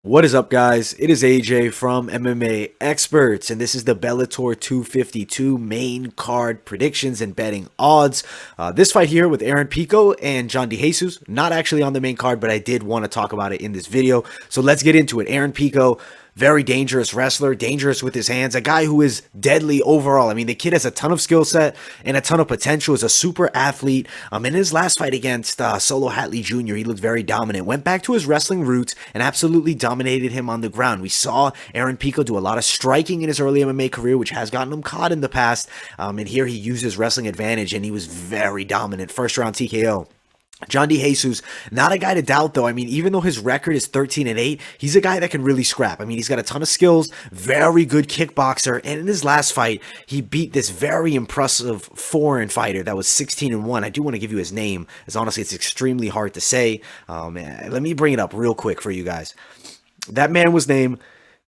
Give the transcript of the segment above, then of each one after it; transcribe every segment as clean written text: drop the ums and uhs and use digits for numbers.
What is up, guys? It is AJ from MMA Experts, and this is the Bellator 252 main card predictions and betting odds. This fight here with Aaron Pico and John Deus, not actually on the main card, but I did want to talk about it in this video. So let's get into it. Aaron Pico, very dangerous wrestler, dangerous with his hands, a guy who is deadly overall. I mean, the kid has a ton of skill set and a ton of potential, is a super athlete. In his last fight against Solo Hatley Jr., he looked very dominant, went back to his wrestling roots and absolutely dominated him on the ground. We saw Aaron Pico do a lot of striking in his early MMA career, which has gotten him caught in the past. And here he used his wrestling advantage and he was very dominant. First round TKO. John Deus, not a guy to doubt though. I mean, even though his record is 13-8, he's a guy that can really scrap. I mean, he's got a ton of skills, very good kickboxer, and in his last fight, he beat this very impressive foreign fighter that was 16-1. I do want to give you his name, as honestly, it's extremely hard to say. Let me bring it up real quick for you guys. That man was named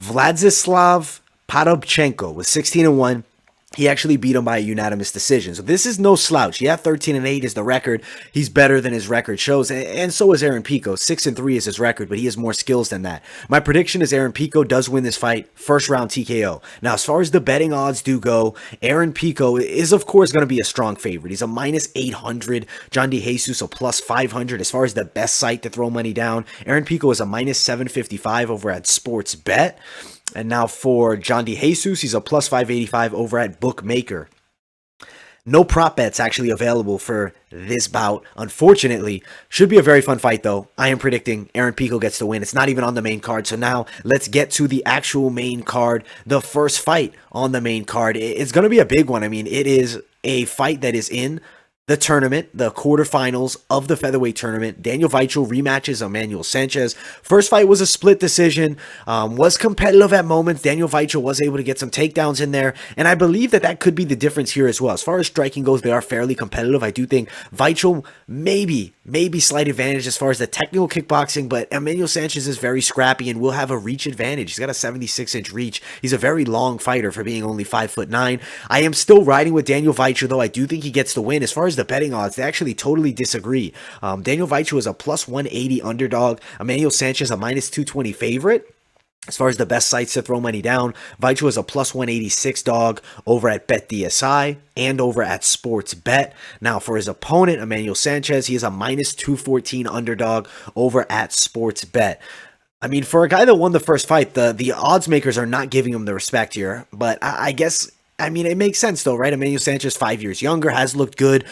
Vladislav Podobchenko, was 16-1. He actually beat him by a unanimous decision. So this is no slouch. Yeah, 13-8 is the record. He's better than his record shows. And so is Aaron Pico. 6-3 is his record, but he has more skills than that. My prediction is Aaron Pico does win this fight. First round TKO. Now, as far as the betting odds do go, Aaron Pico is, of course, going to be a strong favorite. He's a minus 800. John Deus, a plus 500. As far as the best site to throw money down, Aaron Pico is a minus 755 over at Sports Bet. And now for John Deus, he's a plus 585 over at Bookmaker. No prop bets actually available for this bout, unfortunately. Should be a very fun fight, though. I am predicting Aaron Pico gets the win. It's not even on the main card. So now let's get to the actual main card. The first fight on the main card. It's going to be a big one. I mean, it is a fight that is in the tournament, the quarterfinals of the featherweight tournament. Daniel Vicho rematches Emmanuel Sanchez. First fight was a split decision, was competitive at moments. Daniel Vicho was able to get some takedowns in there, and I believe that could be the difference here as well. As far as striking goes, they are fairly competitive. I do think Vicho maybe slight advantage as far as the technical kickboxing, but Emmanuel Sanchez is very scrappy and will have a reach advantage. He's got a 76-inch reach. He's a very long fighter for being only 5'9". I am still riding with Daniel Vicho, though. I do think he gets the win. As far as the betting odds, they actually totally disagree. Daniel Vicho is a plus 180 underdog. Emmanuel Sanchez a minus 220 favorite. As far as the best sites to throw money down, Vicho is a plus 186 dog over at BetDSI and over at Sports Bet. Now for his opponent, Emmanuel Sanchez, he is a minus 214 underdog over at Sports Bet. I mean, for a guy that won the first fight, the odds makers are not giving him the respect here, but I guess, I mean, it makes sense though, right? Emmanuel Sanchez, 5 years younger, has looked good,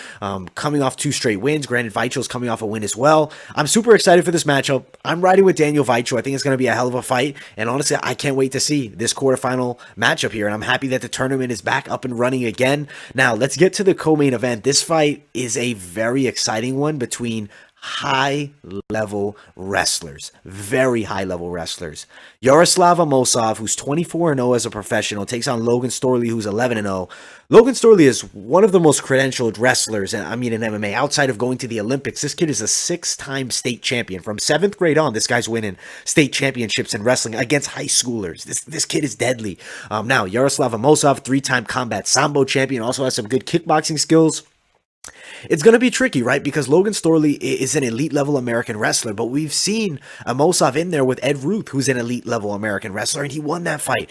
coming off 2 straight wins. Granted, Vicho's coming off a win as well. I'm super excited for this matchup. I'm riding with Daniel Vicho. I think it's going to be a hell of a fight, and honestly, I can't wait to see this quarterfinal matchup here, and I'm happy that the tournament is back up and running again. Now, let's get to the co-main event. This fight is a very exciting one between high-level wrestlers, very high-level wrestlers. Yaroslava Mosov, who's 24-0 as a professional, takes on Logan Storley, who's 11-0. Logan Storley is one of the most credentialed wrestlers, in MMA, outside of going to the Olympics. This kid is a 6-time state champion. From 7th grade on, this guy's winning state championships in wrestling against high schoolers. This kid is deadly. Now, Yaroslava Mosov, 3-time combat sambo champion, also has some good kickboxing skills. It's going to be tricky, right? Because Logan Storley is an elite-level American wrestler, but we've seen a Mosov in there with Ed Ruth, who's an elite-level American wrestler, and he won that fight,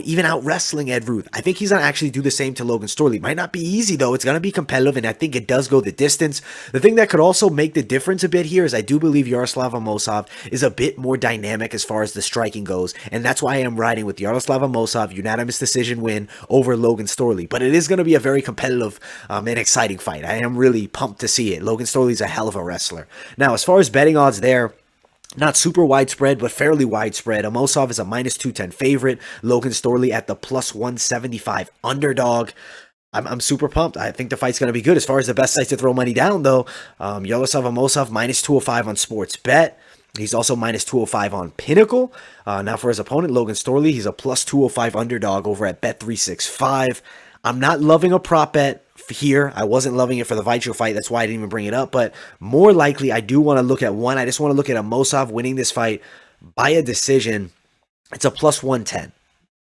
even out-wrestling Ed Ruth. I think he's going to actually do the same to Logan Storley. Might not be easy, though. It's going to be competitive, and I think it does go the distance. The thing that could also make the difference a bit here is I do believe Yaroslava Mosov is a bit more dynamic as far as the striking goes, and that's why I am riding with Yaroslava Mosov, unanimous decision win over Logan Storley. But it is going to be a very competitive and exciting fight. I am really pumped to see it. Logan Storley's a hell of a wrestler. Now, as far as betting odds there, not super widespread, but fairly widespread. Mosov is a minus 210 favorite. Logan Storley at the plus 175 underdog. I'm super pumped. I think the fight's going to be good. As far as the best sites to throw money down, though, Yaroslav Mosov minus 205 on Sports Bet. He's also minus 205 on Pinnacle. Now for his opponent, Logan Storley, he's a plus 205 underdog over at Bet365. I'm not loving a prop bet here. I wasn't loving it for the Vicho fight. That's why I didn't even bring it up. But more likely, I do want to look at one. I just want to look at a Mosov winning this fight by a decision. It's a plus 110.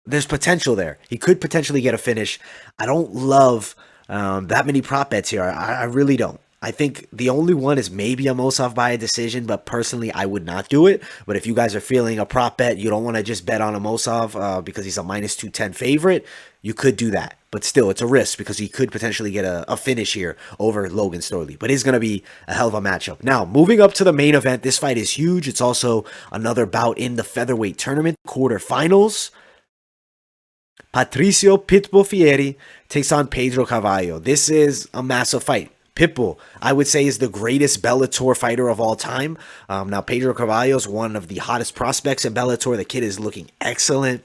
There's potential there. He could potentially get a finish. I don't love that many prop bets here. I really don't. I think the only one is maybe a Mosov by a decision, but personally, I would not do it. But if you guys are feeling a prop bet, you don't want to just bet on a Mosov because he's a minus 210 favorite, you could do that. But still, it's a risk because he could potentially get a finish here over Logan Storley. But it's going to be a hell of a matchup. Now, moving up to the main event, this fight is huge. It's also another bout in the featherweight tournament, quarterfinals. Patricio Pitbull Fieri takes on Pedro Carvalho. This is a massive fight. Pitbull, I would say, is the greatest Bellator fighter of all time. Now, Pedro Carvalho is one of the hottest prospects in Bellator. The kid is looking excellent,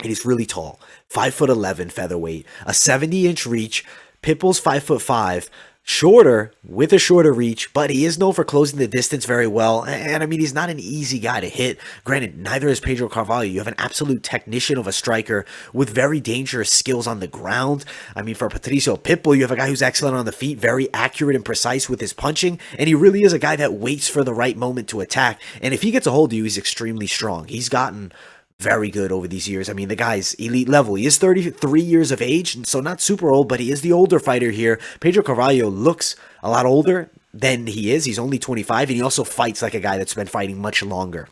and he's really tall. 5'11" featherweight, a 70-inch reach. Pitbull's 5'5", shorter, with a shorter reach, but he is known for closing the distance very well. And I mean, he's not an easy guy to hit. Granted, neither is Pedro Carvalho. You have an absolute technician of a striker with very dangerous skills on the ground. I mean, for Patricio Pitbull, you have a guy who's excellent on the feet, very accurate and precise with his punching, and he really is a guy that waits for the right moment to attack. And if he gets a hold of you, he's extremely strong. He's gotten very good over these years. I mean, the guy's elite level. He is 33 years of age, so not super old, but he is the older fighter here. Pedro Carvalho looks a lot older than he is. He's only 25, and he also fights like a guy that's been fighting much longer.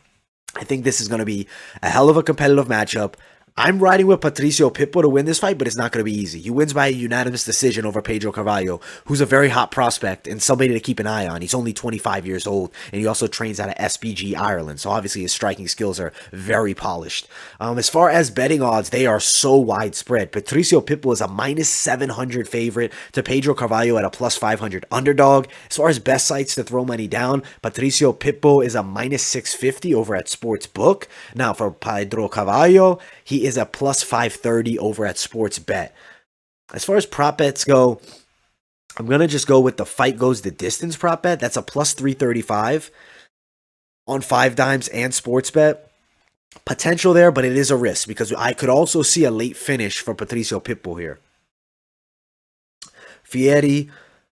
I think this is going to be a hell of a competitive matchup. I'm riding with Patricio Pitbull to win this fight, but it's not going to be easy. He wins by a unanimous decision over Pedro Carvalho, who's a very hot prospect and somebody to keep an eye on. He's only 25 years old, and he also trains out of SBG Ireland, so obviously his striking skills are very polished. As far as betting odds, they are so widespread. Patricio Pitbull is a minus 700 favorite to Pedro Carvalho at a plus 500 underdog. As far as best sites to throw money down, Patricio Pitbull is a minus 650 over at Sportsbook. Now, for Pedro Carvalho, he is a plus 530 over at Sportsbet. As far as prop bets go, I'm going to just go with the fight goes the distance prop bet. That's a plus 335 on 5 Dimes and Sportsbet. Potential there, but it is a risk because I could also see a late finish for Patricio Pitbull here. Fieri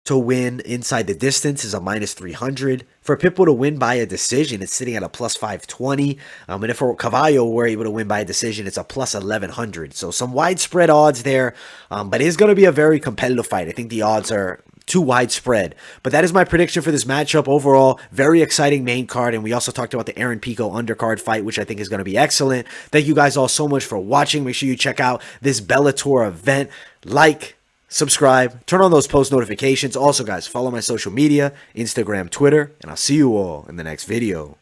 to win inside the distance is a minus 300. For Pitbull to win by a decision, it's sitting at a plus 520. And if Carvalho were able to win by a decision, it's a plus 1100. So some widespread odds there, but it is going to be a very competitive fight. I think the odds are too widespread. But that is my prediction for this matchup. Overall, very exciting main card. And we also talked about the Aaron Pico undercard fight, which I think is going to be excellent. Thank you guys all so much for watching. Make sure you check out this Bellator event. Like, subscribe, turn on those post notifications. Also, guys, follow my social media, Instagram, Twitter, and I'll see you all in the next video.